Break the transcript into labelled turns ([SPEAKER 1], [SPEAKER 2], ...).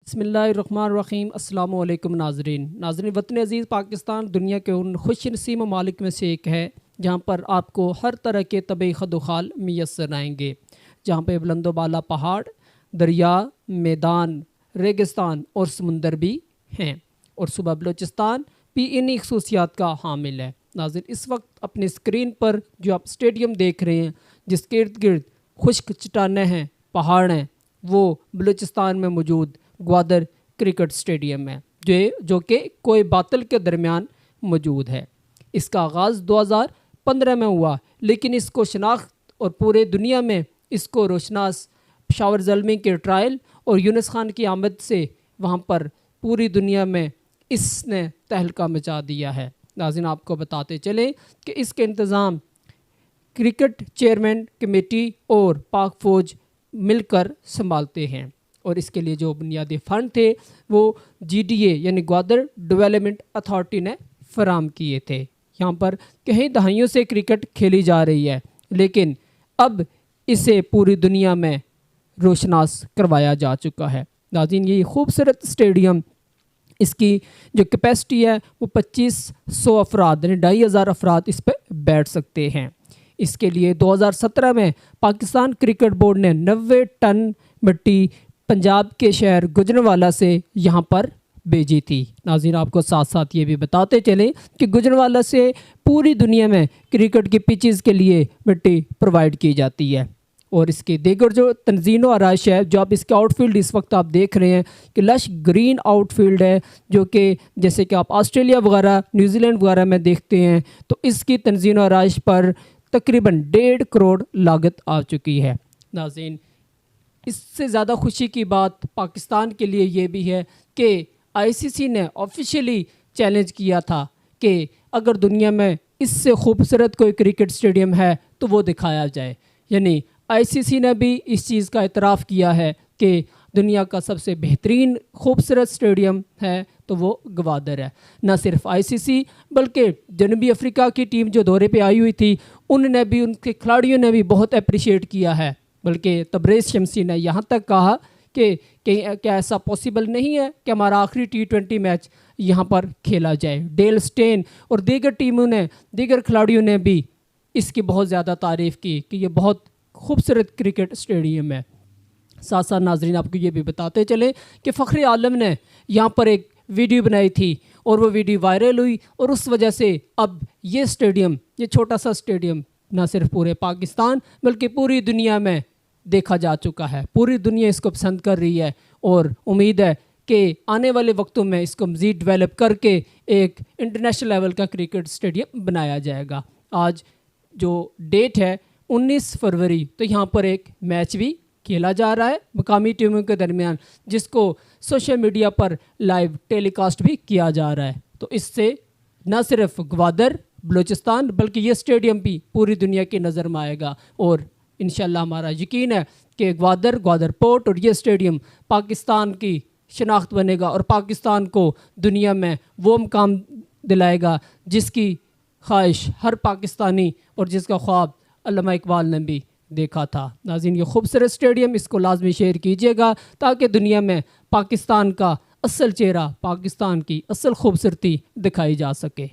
[SPEAKER 1] بسم اللہ الرحمن الرحیم۔ السلام علیکم ناظرین وطن عزیز پاکستان دنیا کے ان خوش نصیب ممالک میں سے ایک ہے جہاں پر آپ کو ہر طرح کے طبعی خد و خال میسر آئیں گے، جہاں پہ بلند و بالا پہاڑ، دریا، میدان، ریگستان اور سمندر بھی ہیں، اور صوبہ بلوچستان بھی انہی خصوصیات کا حامل ہے۔ ناظرین اس وقت اپنی اسکرین پر جو آپ اسٹیڈیم دیکھ رہے ہیں جس کے ارد گرد خشک چٹانیں ہیں، پہاڑ ہیں، وہ بلوچستان میں موجود گوادر کرکٹ اسٹیڈیم ہے جو کہ کوئی باطل کے درمیان موجود ہے۔ اس کا آغاز 2015 میں ہوا، لیکن اس کو شناخت اور پورے دنیا میں اس کو روشناس پشاور زلمی کے ٹرائل اور یونس خان کی آمد سے وہاں پر پوری دنیا میں اس نے تہلکہ مچا دیا ہے۔ ناظرین آپ کو بتاتے چلیں کہ اس کے انتظام کرکٹ چیئرمین کمیٹی اور پاک فوج مل کر سنبھالتے ہیں، اور اس کے لیے جو بنیادی فنڈ تھے وہ GDA یعنی گوادر ڈیولپمنٹ اتھارٹی نے فراہم کیے تھے۔ یہاں پر کئی دہائیوں سے کرکٹ کھیلی جا رہی ہے، لیکن اب اسے پوری دنیا میں روشناس کروایا جا چکا ہے۔ ناظرین یہ خوبصورت اسٹیڈیم، اس کی جو کیپیسٹی ہے وہ 2500 افراد یعنی 2500 افراد اس پہ بیٹھ سکتے ہیں۔ اس کے لیے 2017 میں پاکستان کرکٹ بورڈ نے 90 ٹن مٹی پنجاب کے شہر گجرانوالہ سے یہاں پر بھیجی تھی۔ ناظرین آپ کو ساتھ ساتھ یہ بھی بتاتے چلیں کہ گجرانوالہ سے پوری دنیا میں کرکٹ کی پچز کے لیے مٹی پرووائڈ کی جاتی ہے، اور اس کے دیگر جو تنظیم و آرائش ہے، جو آپ اس کے آؤٹ فیلڈ اس وقت آپ دیکھ رہے ہیں کہ لش گرین آؤٹ فیلڈ ہے، جو کہ جیسے کہ آپ آسٹریلیا وغیرہ نیوزی لینڈ وغیرہ میں دیکھتے ہیں، تو اس کی تنظیم و آرائش پر تقریباً 1.5 کروڑ لاگت آ چکی ہے۔ ناظرین اس سے زیادہ خوشی کی بات پاکستان کے لیے یہ بھی ہے کہ ICC نے آفیشیلی چیلنج کیا تھا کہ اگر دنیا میں اس سے خوبصورت کوئی کرکٹ اسٹیڈیم ہے تو وہ دکھایا جائے، یعنی ICC نے بھی اس چیز کا اعتراف کیا ہے کہ دنیا کا سب سے بہترین خوبصورت اسٹیڈیم ہے تو وہ گوادر ہے۔ نہ صرف ICC بلکہ جنوبی افریقہ کی ٹیم جو دورے پہ آئی ہوئی تھی ان نے بھی، ان کے کھلاڑیوں نے بھی بہت اپریشیٹ کیا ہے، بلکہ تبریز شمسی نے یہاں تک کہا کہ کیا ایسا پاسبل نہیں ہے کہ ہمارا آخری T20 میچ یہاں پر کھیلا جائے۔ ڈیل سٹین اور دیگر ٹیموں نے، دیگر کھلاڑیوں نے بھی اس کی بہت زیادہ تعریف کی کہ یہ بہت خوبصورت کرکٹ اسٹیڈیم ہے۔ ساتھ ساتھ ناظرین آپ کو یہ بھی بتاتے چلیں کہ فخر عالم نے یہاں پر ایک ویڈیو بنائی تھی اور وہ ویڈیو وائرل ہوئی، اور اس وجہ سے اب یہ اسٹیڈیم، یہ چھوٹا سا اسٹیڈیم نہ صرف پورے پاکستان بلکہ پوری دنیا میں دیکھا جا چکا ہے۔ پوری دنیا اس کو پسند کر رہی ہے، اور امید ہے کہ آنے والے وقتوں میں اس کو مزید ڈیولپ کر کے ایک انٹرنیشنل لیول کا کرکٹ اسٹیڈیم بنایا جائے گا۔ آج جو ڈیٹ ہے 19 فروری، تو یہاں پر ایک میچ بھی کھیلا جا رہا ہے مقامی ٹیموں کے درمیان، جس کو سوشل میڈیا پر لائیو ٹیلی کاسٹ بھی کیا جا رہا ہے۔ تو اس سے نہ صرف گوادر بلوچستان بلکہ یہ اسٹیڈیم بھی پوری دنیا کی نظر میں آئے گا، اور انشاءاللہ ہمارا یقین ہے کہ گوادر پورٹ اور یہ اسٹیڈیم پاکستان کی شناخت بنے گا اور پاکستان کو دنیا میں وہ مقام دلائے گا جس کی خواہش ہر پاکستانی اور جس کا خواب علامہ اقبال نے بھی دیکھا تھا۔ ناظرین یہ خوبصورت اسٹیڈیم، اس کو لازمی شیئر کیجیے گا تاکہ دنیا میں پاکستان کا اصل چہرہ، پاکستان کی اصل خوبصورتی دکھائی جا سکے۔